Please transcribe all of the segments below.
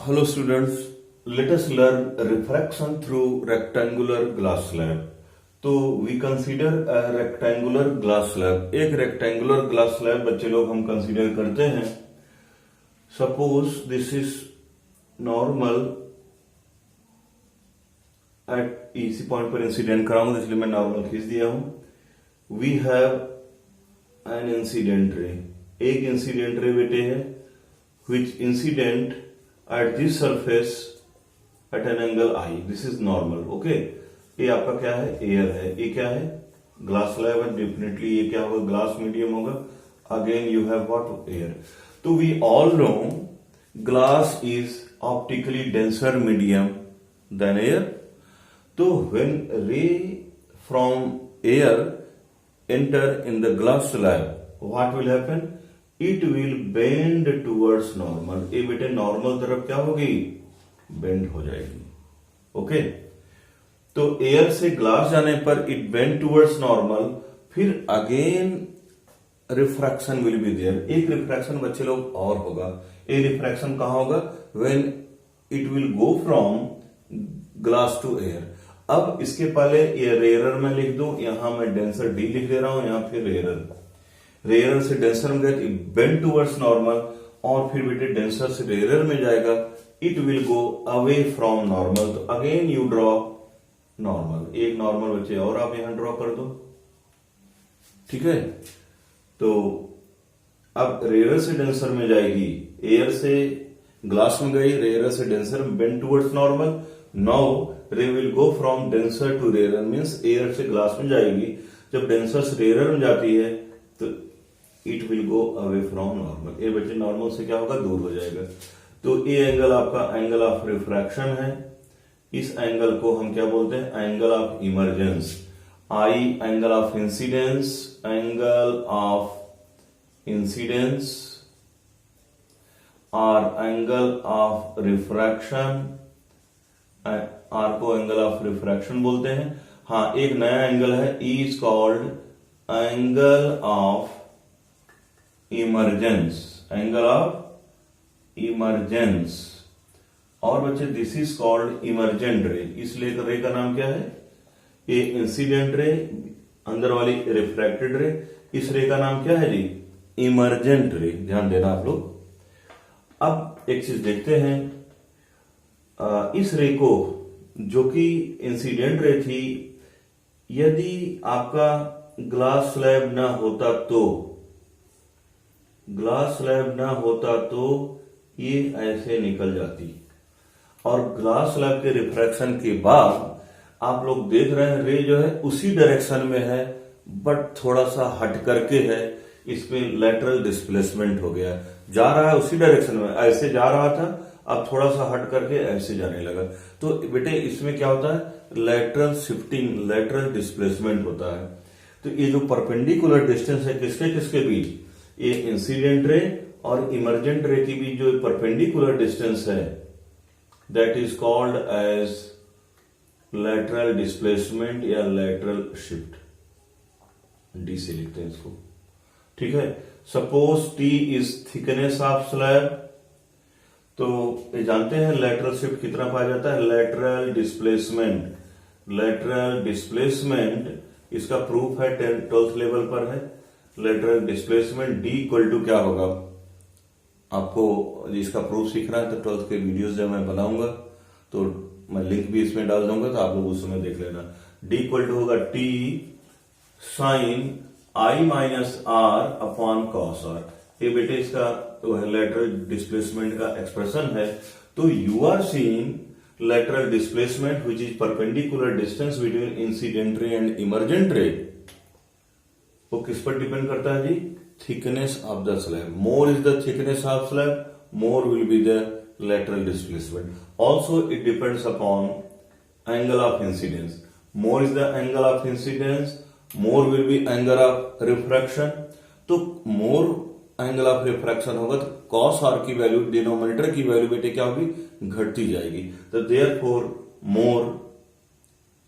Hello students, let us learn refraction through rectangular glass slab. तो we consider a rectangular glass slab. एक rectangular glass slab बच्चे लोग हम consider करते हैं. Suppose this is normal at इसी point पर इंसिडेंट कराऊंगा इसलिए मैं नॉर्मल खींच दिया हूं. We have an incident ray. एक इंसिडेंट रे बेटे है which incident at this surface at an angle I. This is normal. Okay. ये आपका क्या है? एयर है. ये क्या है? ग्लास स्लैब है. डेफिनेटली ये क्या होगा? ग्लास मीडियम होगा. Again you have what? Air. तो we all know glass is optically denser medium than air. तो when ray from air enter in the glass slab, what will happen? It will bend towards normal. ये बेटे normal तरफ क्या होगी? Bend हो जाएगी. Okay. तो एयर से ग्लास जाने पर इट बेंड टूवर्ड्स नॉर्मल. फिर again refraction will be there. एक रिफ्रैक्शन बच्चे लोग और होगा. ये रिफ्रैक्शन कहां होगा? When it will go from glass to air. अब इसके पहले ये रेयरर में लिख दो. यहां मैं डेंसर डी लिख दे रहा हूं. यहां फिर रेयरर. रेयरर से डेंसर में गए बेंड टूवर्ड्स नॉर्मल. और फिर बेटे डेंसर से रेयरर में जाएगा. It will go away from normal. तो अगेन यू ड्रॉ नॉर्मल. एक नॉर्मल बच्चे और आप यहां ड्रॉ कर दो. ठीक है. तो अब रेयरर से डेंसर में जाएगी. एयर से ग्लास में गई. रेयरर से डेंसर में bend towards normal. Now ray will go from denser to rarer. Means air से ग्लास में जाएगी. जब डेंसर से रेयरर में जाती है तो it will go away from normal. ये बच्चे नॉर्मल से क्या होगा? दूर हो जाएगा. तो ये एंगल आपका एंगल ऑफ रिफ्रैक्शन है. इस एंगल को हम क्या बोलते हैं? Angle of emergence. I angle of incidence. Angle of incidence और एंगल ऑफ रिफ्रैक्शन. आर को एंगल ऑफ रिफ्रैक्शन बोलते हैं. हाँ, एक नया एंगल है. E is called angle of emergence. Angle of emergence. और बच्चे दिस इज कॉल्ड इमर्जेंट रे. इसलिए रे का नाम क्या है? ये इंसिडेंट रे, अंदर वाली रिफ्रैक्टेड रे. इस रे का नाम क्या है जी? इमर्जेंट रे. ध्यान देना आप लोग. अब एक चीज देखते हैं. इस रे को जो कि इंसिडेंट रे थी, यदि आपका ग्लास स्लैब ना होता तो, ग्लास स्लैब ना होता तो ये ऐसे निकल जाती. और ग्लास स्लैब के रिफ्रैक्शन के बाद आप लोग देख रहे हैं रे जो है उसी डायरेक्शन में है, बट थोड़ा सा हट करके है. इसमें लेटरल डिस्प्लेसमेंट हो गया. जा रहा है उसी डायरेक्शन में, ऐसे जा रहा था, अब थोड़ा सा हट करके ऐसे जाने लगा. तो बेटे इसमें क्या होता है? लेटरल शिफ्टिंग, लेटरल डिस्प्लेसमेंट होता है. तो ये जो परपेंडिकुलर डिस्टेंस है किसके किसके बीच? ये इंसिडेंट रे और इमर्जेंट रे के बीच जो परपेंडिकुलर डिस्टेंस है, that is called as lateral displacement या लेटरल शिफ्ट. डी से लिखते हैं इसको. ठीक है. Suppose T is thickness of slab. तो ये जानते हैं लेटरल शिफ्ट कितना पाया जाता है? Lateral displacement. लेटरल डिस्प्लेसमेंट इसका प्रूफ है 12th लेवल पर है. Lateral displacement D equal to क्या होगा? आपको इसका प्रूफ सीखना है तो 12th के वीडियोस जब मैं बनाऊंगा तो मैं लिंक भी इसमें डाल दूंगा, तो आप लोग उस समय देख लेना. डी इक्वल टू होगा T sine I minus R upon cos R. ये बेटे इसका तो है लेटरल डिस्प्लेसमेंट का एक्सप्रेशन है. तो you are seeing lateral displacement which is perpendicular distance between incident ray and emergent ray. वो किस पर डिपेंड करता है जी? Thickness of the slab. More is the thickness of slab, more will be the lateral displacement. Also it depends upon angle of incidence. More is the angle of incidence, more will be angle of refraction. तो more angle of refraction होगा तो cos r की value, denominator की value बेटे क्या होगी? घटती जाएगी. तो therefore more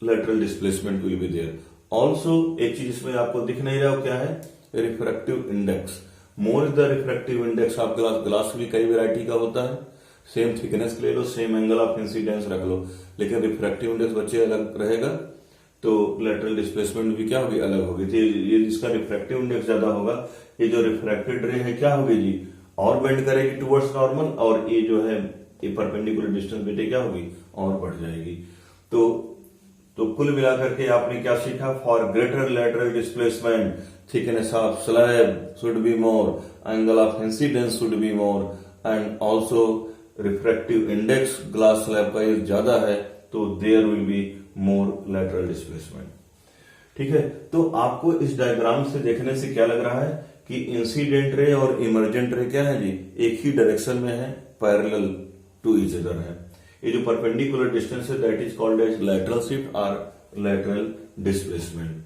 lateral displacement will be there. Also एक चीज इसमें आपको दिख नहीं रहा क्या है? Refractive index. More is the refractive index of glass. Glass भी कई वैरायटी का होता है. सेम थिकनेस ले लो, सेम एंगल ऑफ इंसिडेंस रख लो, लेकिन रिफ्रैक्टिव इंडेक्स बच्चे अलग रहेगा तो लेटरल डिस्प्लेसमेंट भी क्या होगी, अलग होगी। तो ये जिसका रिफ्रैक्टिव इंडेक्स ज्यादा होगा, ये जो रिफ्रैक्टेड रे है क्या होगी जी, और बेंड करेगी टुवर्ड्स नॉर्मल, और ये जो है ये परपेंडिकुलर डिस्टेंस बेटे क्या होगी, और बढ़ जाएगी। तो कुल मिलाकर के आपने क्या सीखा, for greater lateral displacement thickness of slab should be more, angle of incidence should be more, and also refractive index glass slab का ये ज्यादा है तो there will be more lateral displacement. ठीक है, तो आपको इस डायग्राम से देखने से क्या लग रहा है कि इंसिडेंट रे और इमर्जेंट रे क्या है जी, एक ही डायरेक्शन में है, पैरेलल टू ईच अदर है। ये जो परपेंडिकुलर डिस्टेंस है that is called as lateral shift और लेटरल डिस्प्लेसमेंट।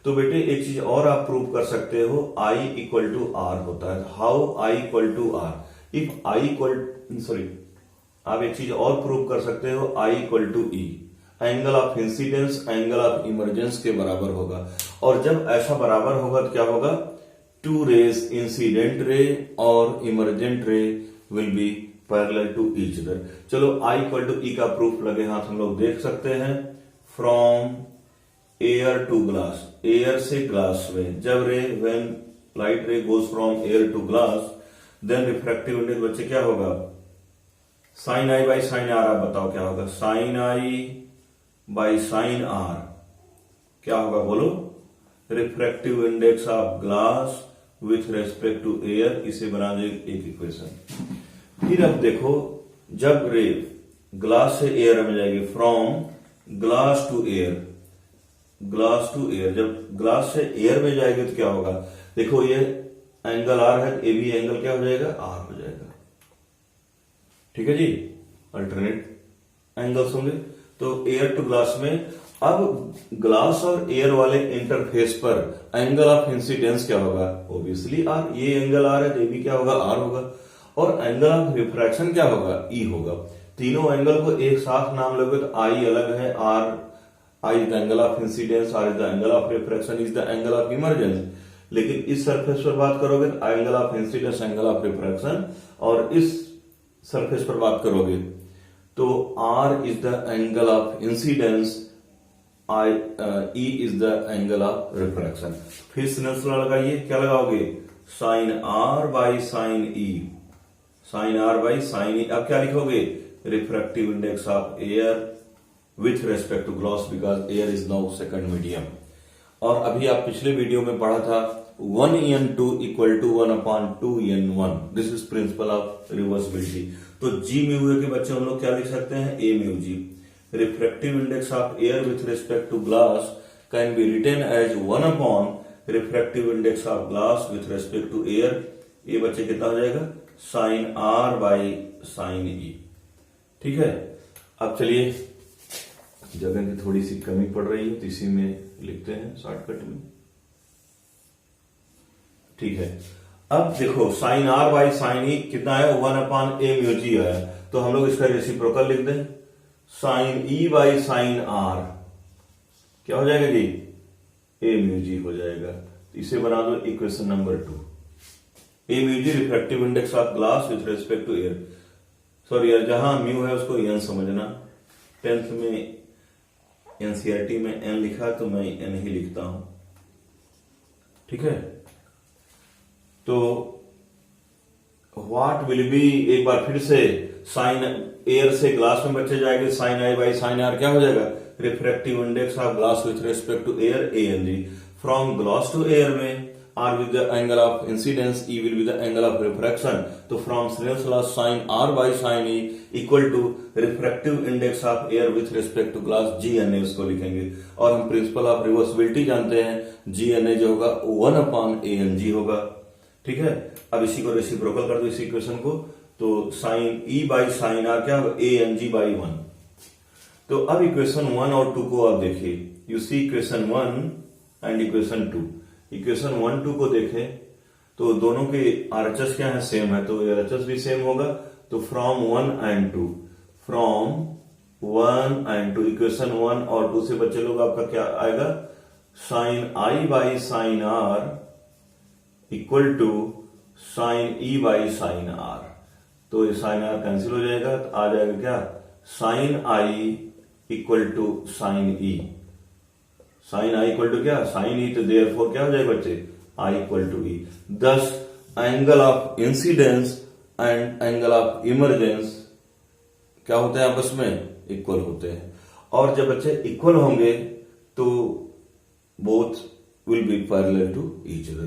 तो बेटे एक चीज और आप प्रूव कर सकते हो, I इक्वल टू आर होता है। How I equal to R, if I equal sorry आप एक चीज और प्रूव कर सकते हो, I equal to E, angle of incidence angle of emergence के बराबर होगा। और जब ऐसा बराबर होगा तो क्या होगा, टू रेज इंसिडेंट रे और emergent ray will be parallel to each other. चलो I इक्वल टू ई का प्रूफ लगे हाथ हम लोग देख सकते हैं। From air to glass, air से ग्लास में जब ray when light ray goes from air to glass then refractive index बच्चे क्या होगा, sine I by sine R. आप बताओ क्या होगा, sine I by sine are क्या होगा बोलो, refractive index of glass with respect to air. इसे बना दे एक इक्वेशन। फिर अब देखो जब रे ग्लास से एयर में जाएगी, from glass to air, glass to air, जब ग्लास से एयर में जाएगी तो क्या होगा, देखो ये एंगल आर है, ए बी एंगल क्या हो जाएगा, आर हो जाएगा। ठीक है जी, अल्टरनेट एंगल्स होंगे। तो एयर टू ग्लास में अब ग्लास और एयर वाले इंटरफेस पर एंगल ऑफ इंसिडेंस क्या होगा, ऑब्वियसली आर। ये एंगल आर है तो ये भी क्या होगा, आर होगा। और एंगल ऑफ रिफ्रैक्शन क्या होगा, ई होगा। तीनों एंगल को एक साथ नाम लोगे तो आई अलग है, r i is the angle of incidence, r is the angle of refraction, is the angle of emergence. लेकिन इस सरफेस पर बात करोगे तो angle of incidence angle of refraction, और इस सरफेस पर बात करोगे तो r is the angle of incidence, e is the angle of refraction. फिर सिग्नल लगाइए, क्या लगाओगे, sine r by sine E, sine r by sine e. अब क्या लिखोगे, refractive index of air with respect to glass because air is now second medium. और अभी आप पिछले वीडियो में पढ़ा था 1n2 equal to 1/2n1, this is principle of reversibility. तो जी म्यू के बच्चे हम लोग क्या लिख सकते हैं, a mu ji. Refractive index of air with respect to glass can be written as 1 refractive index of glass with respect to air. ये बच्चे कितना हो जाएगा, sine r by sine e. ठीक है, अब चलिए जगह की थोड़ी सी कमी पड़ रही है तो इसी में लिखते हैं शॉर्टकट में। ठीक है, अब देखो साइन आर बाई साइन ई कितना है, 1/a म्यू जी है। तो हम लोग इसका रेसिप्रोकल लिख दें, sine E by sine are क्या हो जाएगा जी, ए म्यू जी हो जाएगा। तो इसे बना दो equation number 2। A mu ji refractive index of glass with respect to air. Sorry यार, जहां म्यू है उसको एन समझना। 10th में एनसीईआरटी में एन लिखा तो मैं एन ही लिखता हूं। ठीक है, तो व्हाट विल बी, एक बार फिर से साइन एयर से ग्लास में बच्चे जाएंगे, sine I by sine are क्या हो जाएगा, refractive index of glass with respect to air a n g. From glass to air में r with the angle of incidence, e will be the angle of refraction. तो from Snell's law sine r by sine e equal to refractive index of air with respect to glass g n a उसको लिखेंगे। और हम principal of reversibility जानते हैं, जी n ए जो होगा 1/an होगा। ठीक है, अब इसी को रेसिप्रोकल कर दो इस इक्वेशन को, तो sine E by sine are क्या होगा, ए एन जी बाई 1। तो अब इक्वेशन 1 और 2 को आप देखिए, you see equation 1 and equation 2। Equation 1, 2 को देखें तो दोनों के आरएचएस क्या है, सेम है, तो आरएचएस भी सेम होगा। तो from 1 and 2, from 1 and 2, equation 1 और 2 से बच्चे लोग आपका क्या आएगा, sine I by sine R equal to sine E by sine R. तो ये साइन आर कैंसिल हो जाएगा, तो आ जाएगा क्या, sine I equal to sine E. Sine I equal to क्या, साइन ई, तो देयरफॉर क्या हो जाएगा बच्चे, आई इक्वल टू ई। दस angle of incidence and angle of emergence क्या होते हैं, आपस में इक्वल होते हैं। और जब बच्चे इक्वल होंगे तो both will be parallel to each other.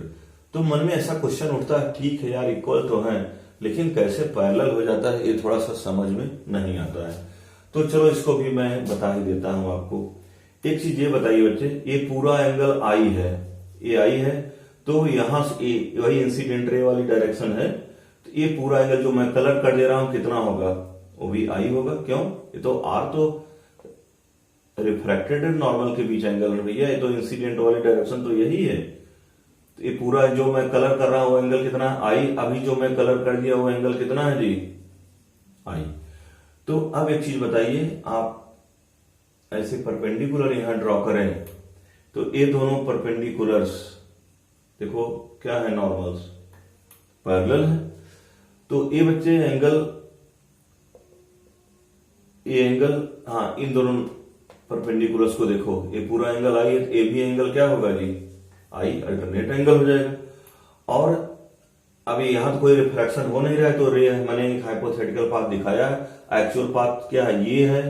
तो मन में ऐसा क्वेश्चन उठता है, ठीक है यार इक्वल तो है, लेकिन कैसे पैरेलल हो जाता है, ये थोड़ा सा समझ में नहीं आता है। तो चलो इसको भी मैं बता ही देता हूं आपको। एक चीज ये बताइए बच्चे, ये पूरा एंगल आई है, ये आई है, तो यहां से वही इंसिडेंट रे वाली डायरेक्शन है, तो ये पूरा एंगल जो मैं कलर कर दे रहा हूं कितना होगा, वो भी आई होगा। क्यों, ये तो आर तो रिफ्रैक्टेड नॉर्मल के बीच एंगल है भैया, ये तो इंसिडेंट वाली डायरेक्शन तो यही है। तो ये पूरा जो मैं कलर कर रहा हूं वो एंगल कितना है, आई। अभी जो मैं कलर कर दिया वो एंगल कितना है जी, आई। तो अब एक चीज बताइए, आप ऐसे परपेंडिकुलर यहां ड्रॉ करें, तो ये दोनों परपेंडिकुलर्स देखो क्या है, नॉर्मल्स पैरेलल है। तो ये बच्चे एंगल, ये एंगल, हाँ इन दोनों परपेंडिकुलर्स को देखो, ये पूरा एंगल आई है, तो ये भी एंगल क्या होगा जी, आई, अल्टरनेट एंगल हो जाएगा। और अभी यहां तो कोई रिफ्रैक्शन हो नहीं रहा है, तो रे मैंने एक हाइपोथेटिकल पाथ दिखाया है। एक्चुअल पाथ क्या है, ये है,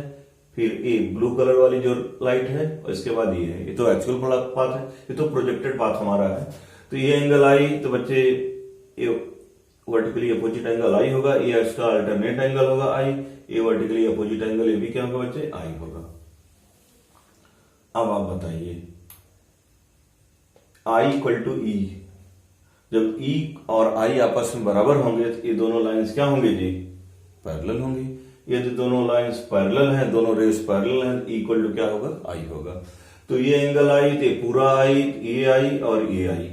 फिर ये ब्लू कलर वाली जो लाइट है, और इसके बाद ये है, ये तो एक्चुअल पाथ है, ये तो प्रोजेक्टेड पाथ हमारा है। तो ये एंगल आई, तो बच्चे ये वर्टिकली अपोजिट एंगल आई होगा, ये इसका अल्टरनेट एंगल होगा आई, ये वर्टिकली अपोजिट एंगल, ये भी क्या होगा बच्चे, आई होगा। अब आप बताइए, आई इक्वल टू ई, जब ई और आई आपस में बराबर होंगे तो ये दोनों लाइंस क्या होंगे जी, पैरेलल होंगी। यदि दोनों लाइंस पैरेलल हैं, दोनों रेस पैरेलल हैं, इक्वल टू क्या होगा, आई होगा। तो ये एंगल आई, तो पूरा आई, ये आई और ये आई,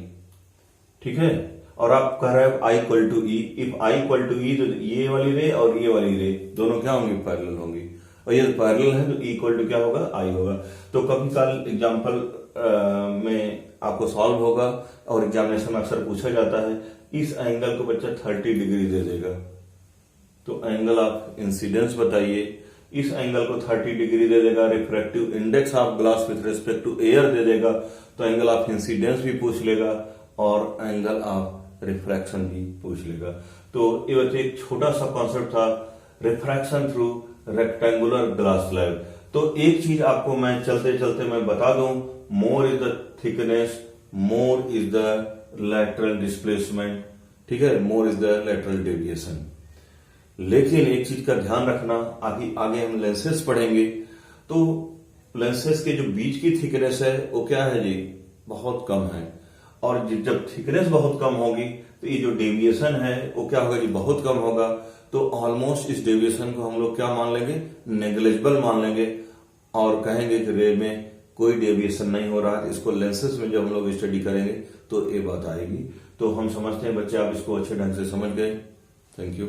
ठीक है। और आप कह रहे हैं i equal to e, if i equal to e, तो ये वाली रे और ये वाली रे दोनों क्या होंगी, पैरेलल होंगी। और ये पैरेलल है तो इक्वल टू क्या होगा, आई होगा। तो कभी काल एग्जाम्पल में आपको सॉल्व होगा, और एग्जामिनेशन में अक्सर पूछा जाता है, इस एंगल को बच्चा 30 डिग्री दे देगा, तो एंगल ऑफ इंसिडेंस बताइए, इस एंगल को 30 डिग्री दे देगा। Refractive index of glass with respect to air दे देगा, तो एंगल ऑफ इंसिडेंस भी पूछ लेगा, और एंगल ऑफ रिफ्रैक्शन भी पूछ लेगा। तो ये बच्चे एक छोटा सा कॉन्सेप्ट था, refraction through rectangular glass slab. तो एक चीज आपको मैं चलते चलते मैं बता दूं, मोर is the thickness, more is the lateral displacement, ठीक है, मोर इज द लैटरल डेविएशन। लेकिन एक चीज का ध्यान रखना, आगे हम लेंसेस पढ़ेंगे, तो लेंसेस के जो बीच की थिकनेस है वो क्या है जी, बहुत कम है। और जब थिकनेस बहुत कम होगी तो ये जो डेविएशन है वो क्या होगा जी, बहुत कम होगा। तो ऑलमोस्ट इस डेविएशन को हम लोग क्या मान लेंगे, नेग्लिजिबल मान लेंगे, और कहेंगे कि रे में कोई डेविएशन नहीं हो रहा है। इसको लेंसेस में जब हम लोग स्टडी करेंगे तो ये बात आएगी। तो हम समझते हैं बच्चे आप इसको अच्छे ढंग से समझ गए। Thank you.